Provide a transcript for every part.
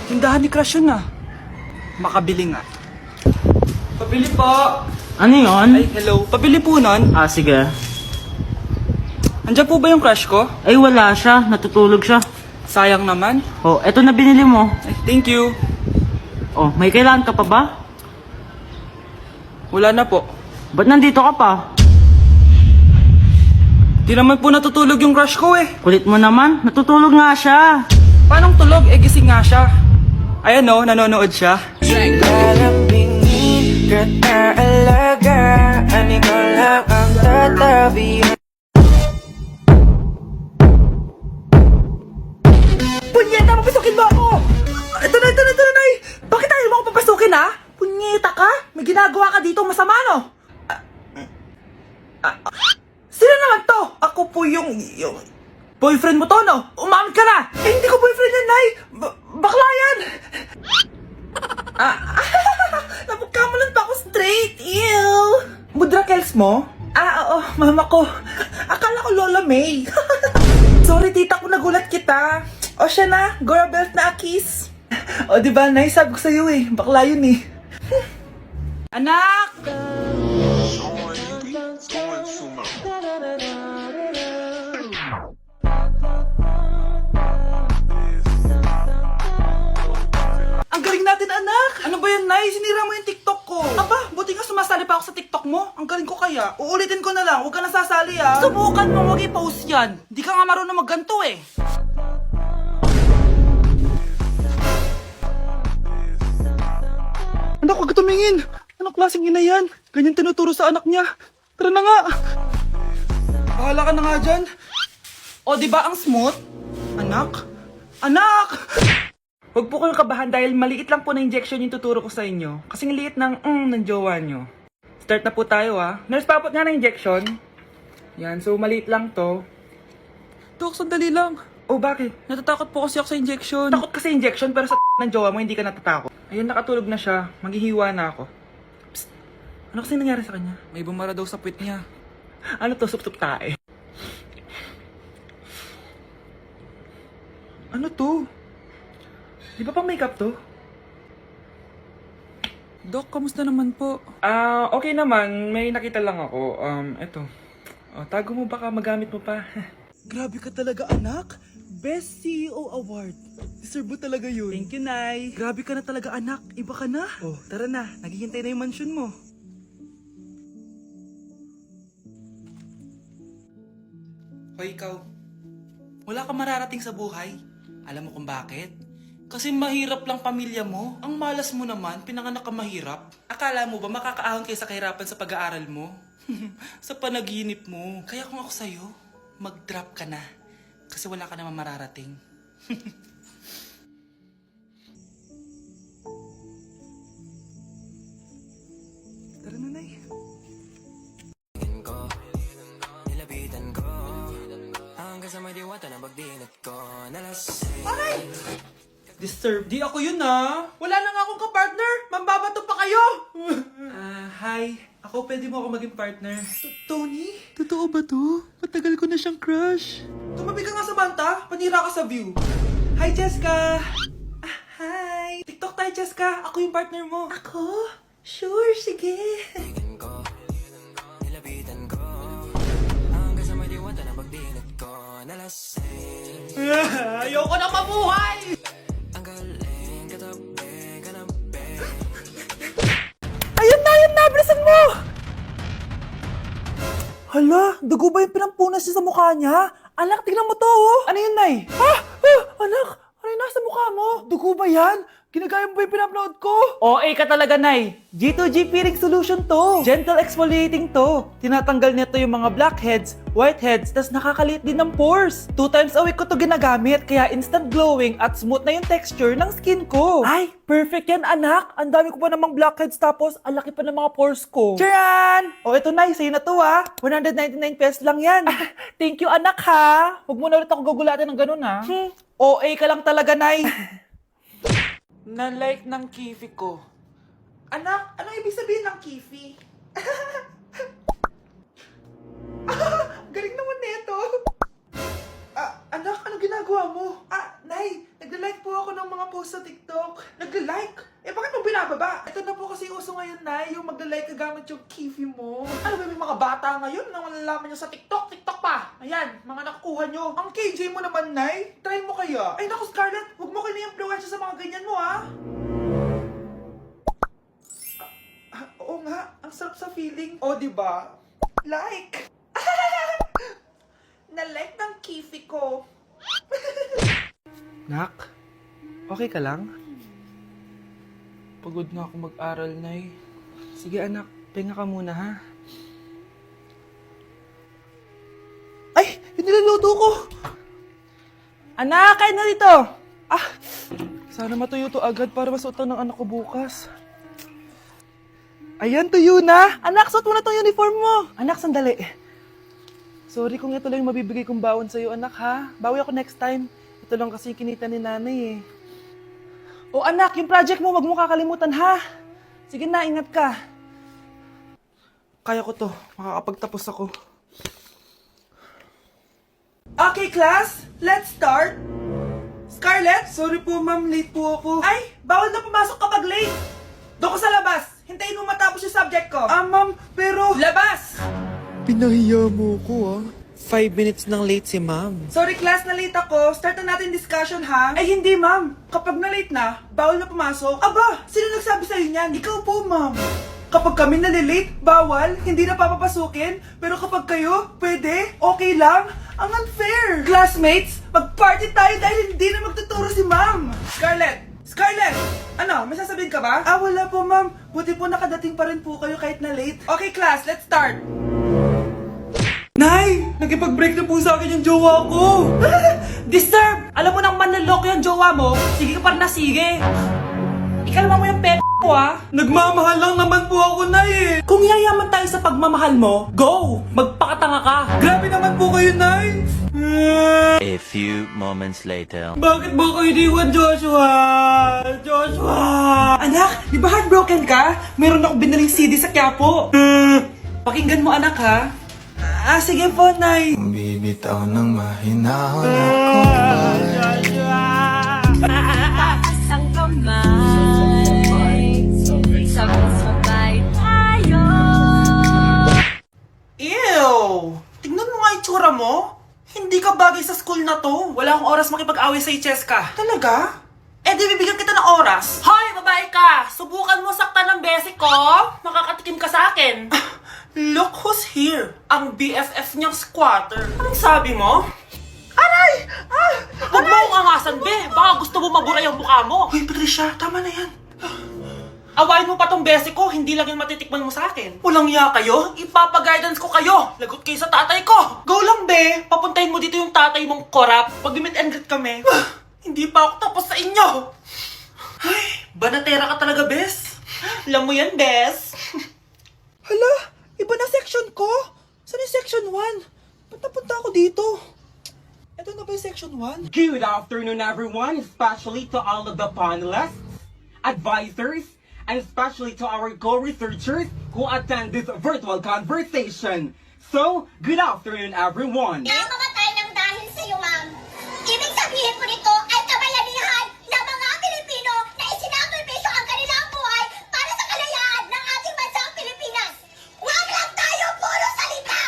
Tindahan ni Crush yun ah. Makabili nga. Pabili po. Ano yun? Ay, hello. Pabili po nun. Ah, sige. Andiyan po ba yung crush ko? Ay, wala siya. Natutulog siya. Sayang naman. Oh, eto na binili mo. Ay, thank you. Oh, may kailangan ka pa ba? Wala na po. Ba't nandito ka pa? Di naman po natutulog yung crush ko eh. Kulit mo naman. Natutulog nga siya. Paanong tulog? Eh, gising nga siya. Ayan o, nanonood siya. Lalambingin ka talaga. Ani ko lang ang tatabihan. Punyeta, papasukin mo ako! Ito na, Nay! Bakit ayaw mo ako papasukin, ha? Punyeta ka? May ginagawa ka dito masama, no? Sino naman to? Ako po yung boyfriend mo to, no? Umamin ka na! Eh, hindi ko boyfriend yan, Nay! Bakla yan! Napagkamalan pa ako straight! Ew! Mudra Kels mo? Oo, mama ko. Akala ko Lola May. Sorry, tita ko, nagulat kita. O siya na, Gora Belt na Akis. O diba, Nay, sabi ko sa'yo eh. Bakla yun eh. Anak! Ang galing natin, anak! Ano ba yan, Nay? Sinira mo yung TikTok ko. Aba, buti nga sumasali pa ako sa TikTok mo. Ang galing ko kaya. Uulitin ko na lang, huwag ka nasasali ah. Subukan mo wag i-post yan. Di ka nga marunong magganto eh. Anak, huwag ka tumingin. Anong klaseng ina yan? Ganyan tinuturo sa anak niya. Tara na nga. Bahala ka na nga dyan. O, di ba ang smooth? Anak? Anak! Huwag po kayong kabahan dahil maliit lang po na injection yung tuturo ko sa inyo. Kasing liit ng ng jowa nyo. Start na po tayo ah. Nurse, papot nga ng injection. Yan, so maliit lang to. Dok, sandali lang. Oh, bakit? Natatakot po kasi ako sa injection. Takot kasi injection pero sa ng jowa mo hindi ka natatakot. Ayun, nakatulog na siya. Maghihiwa na ako. Psst. Ano kasi nangyari sa kanya? May bumara daw sa puwit niya. Ano to? Sup-sup tae. Ano to? Di ba pang makeup to? Dok, kamusta naman po? Okay naman. May nakita lang ako. Eto. Tago mo baka magamit mo pa. Grabe ka talaga, anak. Best CEO Award. Deserve mo talaga yun. Thank you, Nay. Grabe ka na talaga, anak. Iba ka na. Oh, tara na. Naghihintay na yung mansion mo. Hoy, ikaw. Wala ka mararating sa buhay. Alam mo kung bakit? Kasi mahirap lang pamilya mo. Ang malas mo naman, pinanganak ka mahirap. Akala mo ba makakaahon kayo sa kahirapan sa pag-aaral mo? Sa panaginip mo. Kaya kung ako sa'yo, mag-drop ka na. Kasi wala ka naman mararating. Tara na, Nay. Disturb. Di ako yun ah. Wala na nga akong kapartner. Mambabato pa kayo. Hi. Ako, pwede mo ako maging partner. Tony? Totoo ba to? Matagal ko na siyang crush. Tumabi ka nga sa banta. Panira ka sa view. Hi, Jessica! Hi. TikTok tayo, Jessica. Ako yung partner mo. Ako? Sure, sige. Ayoko na mabuhay! Ayun na, bilisan mo! Hala, dugo ba yung pinampunas niya sa mukha niya? Anak, tignan mo to, oh! Ano yun, Nay? Anak, ano yung nasa mukha mo? Dugo ba yan? Ginagaya mo ba yung pinupload ko? OA ka talaga, Nay. G2G peeling solution to. Gentle exfoliating to. Tinatanggal nito yung mga blackheads, whiteheads, tas nakakaliit din ng pores. 2 times a week ko to ginagamit, kaya instant glowing at smooth na yung texture ng skin ko. Ay, perfect yan, anak. Ang dami ko pa namang blackheads tapos ang laki pa ng mga pores ko. Charan! O, ito, Nay. Sa'yo na to, 199 pesos lang yan. Thank you, anak, ha. Huwag mo na ulit ako gugulatin ng ganun, ha. OA ka lang talaga, Nay. Na-like ng kifi ko. Anak, anong ibig sabihin ng kifi? Galing naman nito. Anak, ano ginagawa mo? Nay, nagla-like po ako ako ng mga post sa TikTok. Nagla-like. Eh, bakit mo binababa? Ito na po kasi uso ngayon na yung magla-like ka gamit yung kifi mo. Alam mo, may mga bata ngayon na malalaman nyo sa TikTok. TikTok pa. Ayan, mga nakukuha nyo. Ang KJ mo naman, Nay. Try mo kaya. Ay, naku, Scarlett. Huwag mo kini-influensya sa mga ganyan mo, ha? Oo nga. Ang sarap sa feeling. O, diba? Like. Na-like ng kifi ko. Nak, okay ka lang? Pagod na ako mag-aral, Nay. Sige anak, pahinga ka muna ha. Ay! Yung niluluto ko! Anak, kain na dito! Ah! Sana matuyo to agad para masuotan ng anak ko bukas. Ayan, tuyo na! Anak, suot mo na tong uniform mo! Anak, sandali. Sorry kung ito lang yung mabibigay kong bawon sa'yo, anak ha. Bawi ako next time. Ito lang kasi kinita ni nanay eh. O anak, yung project mo, wag mo kakalimutan ha. Sige na, ingat ka. Kaya ko to, makakapagtapos ako. Okay class, let's start. Scarlett, sorry po ma'am, late po ako. Ay, bawal na pumasok kapag late. Doon ko sa labas, hintayin mo matapos yung subject ko. Ma'am, pero... Labas! Pinahiya mo ko 5 minutes nang late si ma'am. Sorry class, na late ako. Start na natin discussion ha? Ay hindi ma'am. Kapag na late na, bawal na pumasok. Aba, sino nagsabi sa'yo niyan? Ikaw po ma'am. Kapag kami nalilate, bawal, hindi na papapasukin. Pero kapag kayo, pwede, okay lang. Ang unfair. Classmates, mag-party tayo dahil hindi na magtuturo si ma'am. Scarlett! Scarlett! Ano, may sasabihin ka ba? Wala po ma'am. Buti po nakadating pa rin po kayo kahit na late. Okay class, let's start. Nay! Nakipag-break na po sa akin yung jowa ko! Disturb! Alam mo nang manloloko yung jowa mo, sige ka pa rin na sige. Ikalma mo yung ko ah. Nagmamahal lang naman po ako, Nay eh! Kung yayaman tayo sa pagmamahal mo, go! Magpakatanga ka! Grabe naman po kayo, Nay! A few moments later. Bakit ba kayo iniwan, Joshua? Joshua! Anak, di ba heartbroken ka? Meron ako binaling CD sa Quiapo. Pakinggan mo anak ha. Sige po, Nay! Bibitaw ng mahinahon ako Taas ang kamay, sabay-sabay tayo. Ew! Tingnan mo nga itsura mo. Hindi ka bagay sa school na to. Wala akong oras makipag-away sa Cheska. Talaga? Eh di bibigyan kita ng oras. Hoy, babae ka! Subukan mo saktan ng basic ko. Makakatikim ka sa akin. Look who's here. Ang BFF niyang squatter. Anong sabi mo? Aray! Huwag mo akong angasan, be. Baka gusto mo mabura yung mukha mo. Hoy, Patricia, tama na yan. Awayin mo pa tong basic ko, hindi lang yung matitikman mo sa akin. Walang iya kayo? Ipapa-guidance ko kayo. Lagot kayo sa tatay ko. Go lang, be. Papuntahin mo dito yung tatay mong korap. Pag-meet and greet kami. Hindi pa ako tapos sa inyo. Ay, banatera ka talaga, bes. Alam mo yan, bes. Hala, iba na section ko. Saan yung section 1? Ba't napunta ako dito? Ito na ba yung section 1? Good afternoon, everyone, especially to all of the panelists, advisors, and especially to our co-researchers who attend this virtual conversation. So, good afternoon, everyone. Namamatay ng dahil sa iyo, ma'am. Ibig sabihin po nito ay kabayanihan ng mga Pilipino na isinakripisyo ang kanilang buhay para sa kalayaan ng ating bansang Pilipinas. Huwag lang tayo puro salita!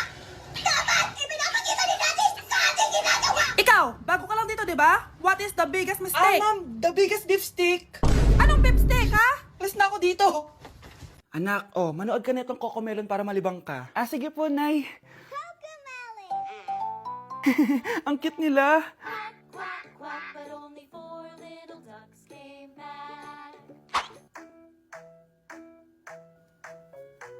Dapat ipinapakita din natin sa ating ginagawa! Ikaw, bago ka lang dito, di ba? What is the biggest mistake? Ma'am, the biggest beef stick. Anong beef steak, ha? Alis na ako dito. Anak, manood ka na itong Cocomelon para malibang ka. Sige po, Nay. Ang cute nila. Quack, quack, but only 4 little ducks came back.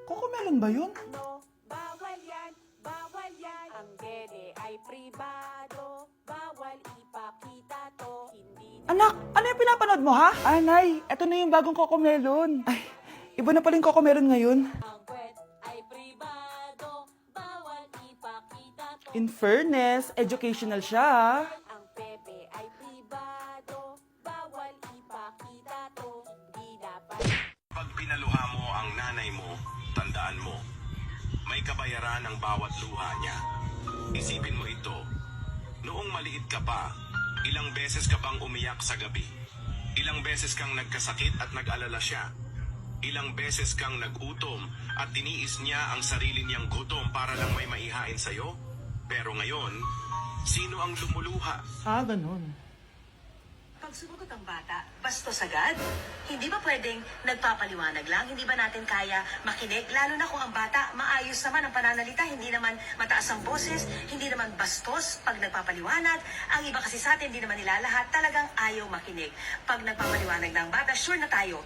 Cocomelon ba yun? No, bawal yan, bawal yan. Ang gene ay pribado, bawal ipakita to. Hindi Anak, ano yung pinapanood mo, ha? Nay, eto na yung bagong Cocomelon. Ay, iba na pala yung Cocomelon ngayon. ang kwet ay pribado, bawal ipakita to. In fairness, educational siya, ha? Ang pepe ay pribado, bawal ipakita to. Hindi dapat. Pag pinaluha mo ang nanay mo, tandaan mo, may kabayaran ang bawat luha niya. Isipin mo ito, noong maliit ka pa, ilang beses ka bang umiyak sa gabi? Ilang beses kang nagkasakit at nag-alala siya. Ilang beses kang nagutom at tiniis niya ang sarili niyang gutom para lang may maihain sa'yo. Pero ngayon, sino ang lumuluha? Ganun. Pag sumagot ang bata, bastos agad? Hindi ba pwedeng nagpapaliwanag lang? Hindi ba natin kaya makinig? Lalo na kung ang bata, maayos naman ang pananalita, hindi naman mataas ang boses, hindi naman bastos pag nagpapaliwanag. Ang iba kasi sa atin, hindi naman nila lahat talagang ayaw makinig. Pag nagpapaliwanag ng bata, sure na tayo.